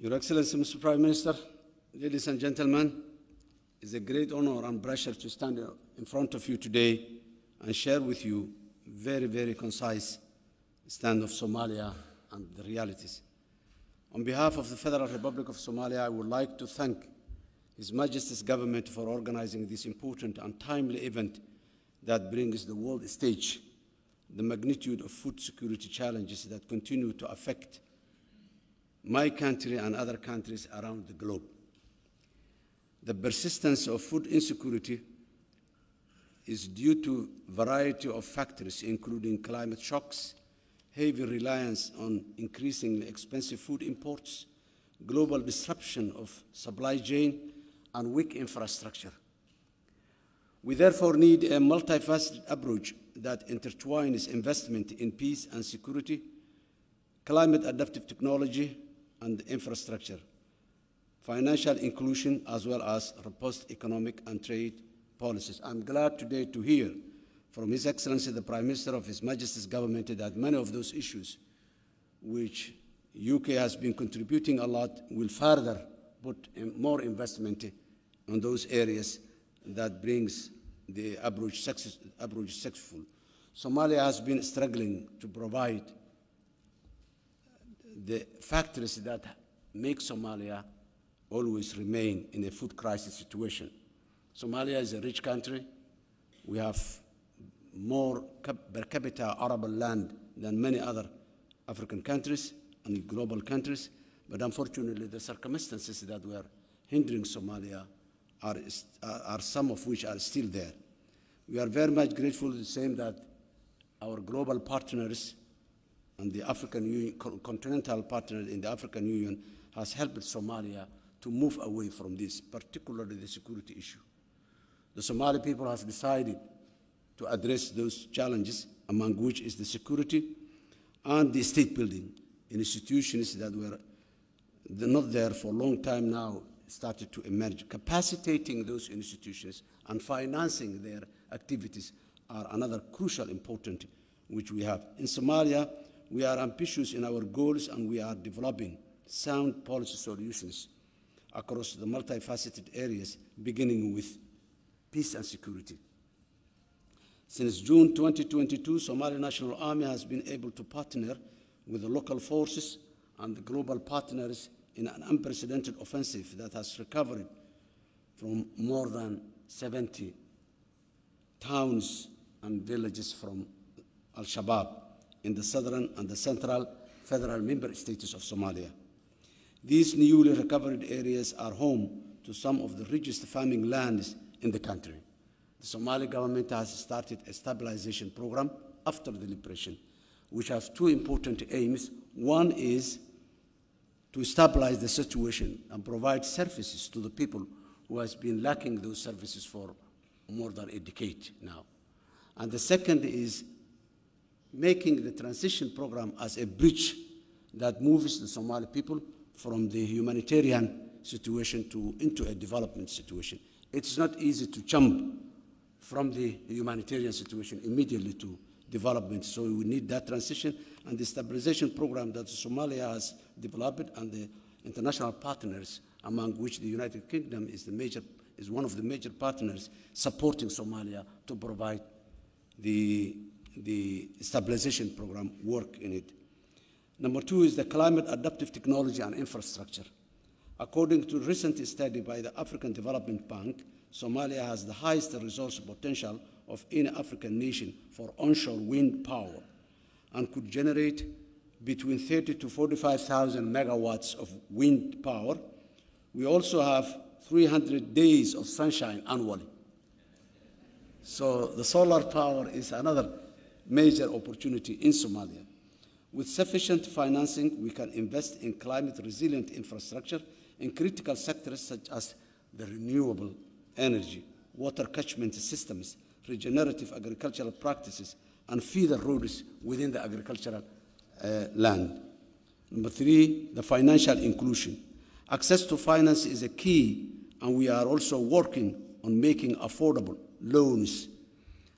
Your Excellency, Mr. Prime Minister, ladies and gentlemen, it's a great honor and pleasure to stand in front of you today and share with you very, very concise stand of Somalia and the realities. On behalf of the Federal Republic of Somalia, I would like to thank His Majesty's government for organizing this important and timely event that brings the world stage the magnitude of food security challenges that continue to affect my country and other countries around the globe. The persistence of food insecurity is due to a variety of factors, including climate shocks, heavy reliance on increasingly expensive food imports, global disruption of supply chain, and weak infrastructure. We therefore need a multifaceted approach that intertwines investment in peace and security, climate adaptive technology and infrastructure, financial inclusion, as well as robust economic and trade policies. I'm glad today to hear from His Excellency the Prime Minister of His Majesty's government that many of those issues which UK has been contributing a lot will further put in more investment on those areas that brings the approach successful. Somalia has been struggling to provide the factors that make Somalia always remain in a food crisis situation. Somalia is a rich country. We have more per capita arable land than many other African countries and global countries, but unfortunately the circumstances that were hindering Somalia are some of which are still there. We are very much grateful the same that our global partners and the African Union, continental partners in the African Union has helped Somalia to move away from this, particularly the security issue. The Somali people has decided to address those challenges, among which is the security and the state building. Institutions that were not there for a long time now started to emerge. Capacitating those institutions and financing their activities are another crucial important which we have. In Somalia, we are ambitious in our goals and we are developing sound policy solutions across the multifaceted areas, beginning with peace and security. Since June 2022, Somali National Army has been able to partner with the local forces and the global partners in an unprecedented offensive that has recovered from more than 70 towns and villages from Al-Shabaab in the southern and the central federal member states of Somalia. These newly recovered areas are home to some of the richest farming lands in the country. The Somali government has started a stabilization program after the liberation, which has two important aims. One is to stabilize the situation and provide services to the people who has been lacking those services for more than a decade now. And the second is making the transition program as a bridge that moves the Somali people from the humanitarian situation into a development situation. It's not easy to jump from the humanitarian situation immediately to development, so we need that transition, and the stabilization program that Somalia has developed and the international partners, among which the United Kingdom is one of the major partners supporting Somalia to provide the stabilization program work in it. Number two is the climate adaptive technology and infrastructure. According to a recent study by the African Development Bank, Somalia has the highest resource potential of any African nation for onshore wind power and could generate between 30 to 45,000 megawatts of wind power. We also have 300 days of sunshine annually. So the solar power is another major opportunity in Somalia. With sufficient financing, we can invest in climate-resilient infrastructure in critical sectors such as the renewable energy, water catchment systems, regenerative agricultural practices, and feeder roads within the agricultural land. Number three, the financial inclusion. Access to finance is a key, and we are also working on making affordable loans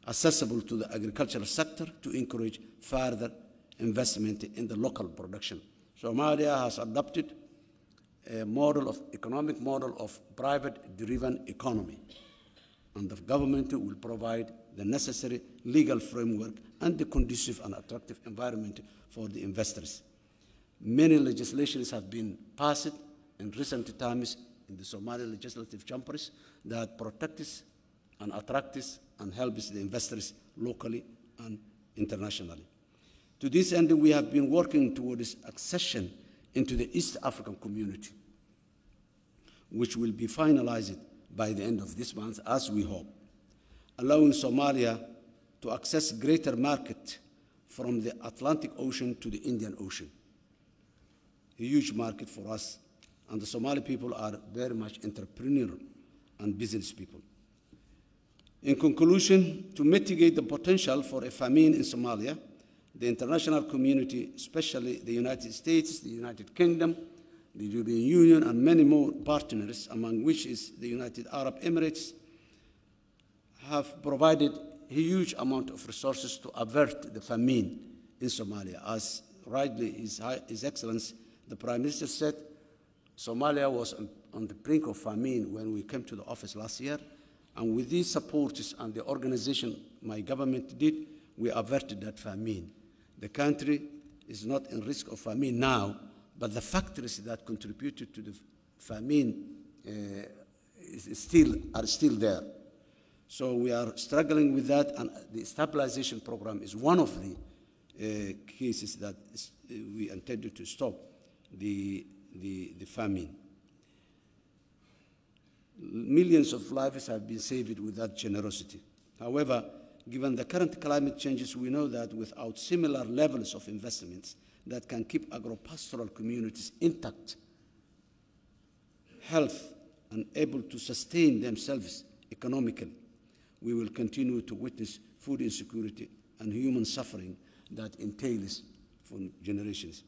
accessible to the agricultural sector to encourage further investment in the local production. Somalia has adopted a economic model of private-driven economy, and the government will provide the necessary legal framework and the conducive and attractive environment for the investors. Many legislations have been passed in recent times in the Somali legislative chambers that protects and attracts and helps the investors locally and internationally. To this end, we have been working towards accession into the East African community, which will be finalized by the end of this month, as we hope, allowing Somalia to access greater market from the Atlantic Ocean to the Indian Ocean. A huge market for us, and the Somali people are very much entrepreneurial and business people. In conclusion, to mitigate the potential for a famine in Somalia, the international community, especially the United States, the United Kingdom, the European Union, and many more partners, among which is the United Arab Emirates, have provided a huge amount of resources to avert the famine in Somalia. As rightly His Excellency, the Prime Minister said, Somalia was on the brink of famine when we came to the office last year, and with these supports and the organization my government did, we averted that famine. The country is not in risk of famine now, but the factors that contributed to the famine are still there. So we are struggling with that, and the stabilization program is one of the cases that we intended to stop the famine. Millions of lives have been saved with that generosity. However, given the current climate changes, we know that without similar levels of investments that can keep agro-pastoral communities intact, health, and able to sustain themselves economically, we will continue to witness food insecurity and human suffering that entails for generations.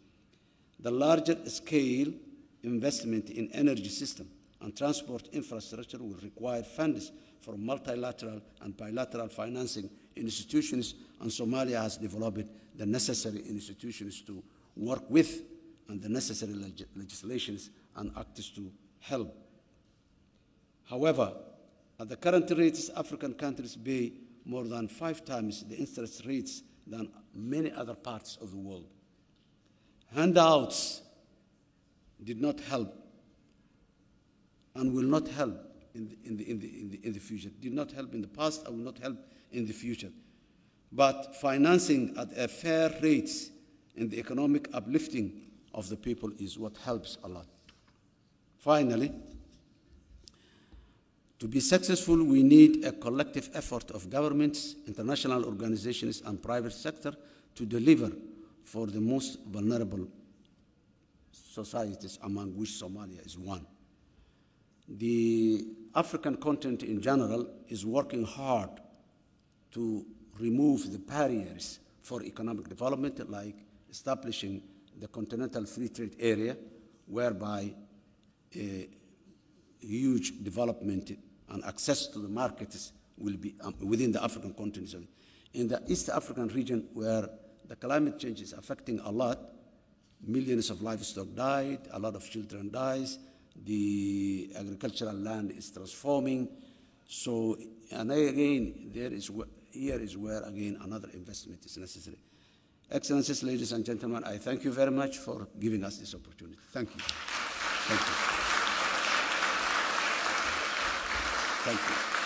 The larger scale investment in energy system and transport infrastructure will require funds from multilateral and bilateral financing institutions, and Somalia has developed the necessary institutions to work with and the necessary legislations and acts to help. However, at the current rates, African countries pay more than 5 times the interest rates than many other parts of the world. Handouts did not help and will not help in the future. Did not help in the past and will not help in the future. But financing at a fair rate in the economic uplifting of the people is what helps a lot. Finally, to be successful, we need a collective effort of governments, international organizations, and private sector to deliver for the most vulnerable societies, among which Somalia is one. The African continent in general is working hard to remove the barriers for economic development, like establishing the Continental Free Trade Area, whereby a huge development and access to the markets will be within the African continent. In the East African region, where the climate change is affecting a lot, millions of livestock died, a lot of children dies, the agricultural land is transforming. So, and again, here is where, again, another investment is necessary. Excellencies, ladies and gentlemen, I thank you very much for giving us this opportunity. Thank you. Thank you. Thank you.